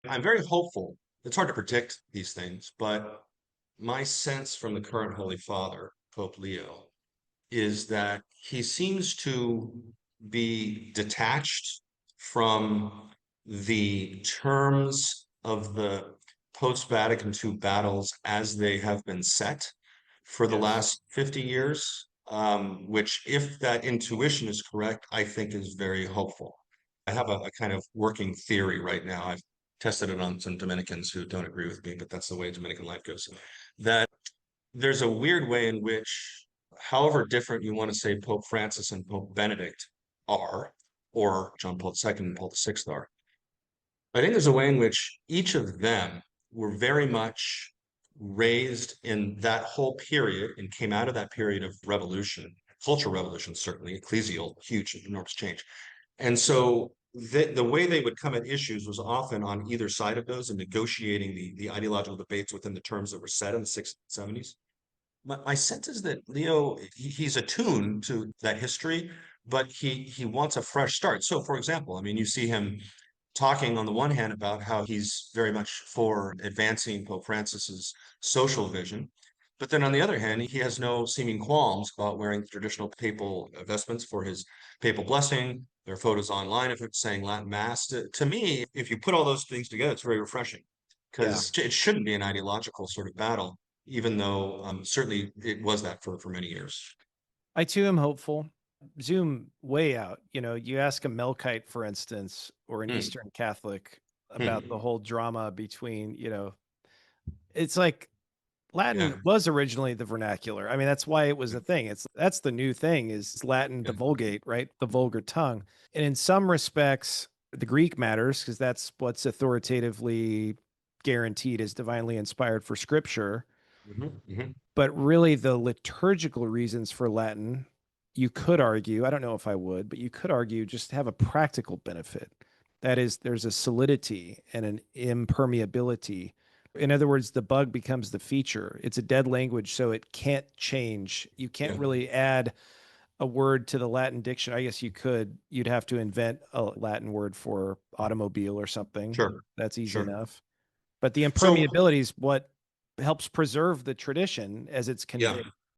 I'm very hopeful. It's hard to predict these things, but my sense from the current Holy Father, Pope Leo, is that he seems to be detached from the terms of the post-Vatican II battles as they have been set for the Yes. last 50 years, which, if that intuition is correct, I think is very hopeful. I have a kind of working theory right now. I've tested it on some Dominicans who don't agree with me, but that's the way Dominican life goes. That there's a weird way in which, however different you want to say Pope Francis and Pope Benedict are, or John Paul II and Paul VI are, I think there's a way in which each of them were very much raised in that whole period and came out of that period of revolution, cultural revolution, certainly, ecclesial, huge, enormous change. And so the way they would come at issues was often on either side of those and negotiating the ideological debates within the terms that were set in the 60s and 70s. My sense is that Leo, he's attuned to that history, but he wants a fresh start. So, for example, I mean, you see him talking on the one hand about how he's very much for advancing Pope Francis's social vision, but then on the other hand, he has no seeming qualms about wearing traditional papal vestments for his papal blessing. There are photos online of him saying Latin Mass. To me, if you put all those things together, it's very refreshing Yeah. because it shouldn't be an ideological sort of battle, even though certainly it was that for many years. I too am hopeful. Zoom way out. You ask a Melkite, for instance, or an Mm, Eastern Catholic about the mm, whole drama between, it's like Latin yeah, was originally the vernacular. I mean, that's why it was a thing. That's the new thing is Latin, the yeah, Vulgate, right? The vulgar tongue. And in some respects, the Greek matters because that's what's authoritatively guaranteed as divinely inspired for scripture. mhm. But really, the liturgical reasons for Latin, you could argue, I don't know if I would, but you could argue just have a practical benefit. That is, there's a solidity and an impermeability. In other words, the bug becomes the feature. It's a dead language, so it can't change. You can't Yeah, really add a word to the Latin dictionary. I guess you could. You'd have to invent a Latin word for automobile or something. sure, That's easy sure. enough. But the So impermeability is what helps preserve the tradition as it's yeah, conveyed.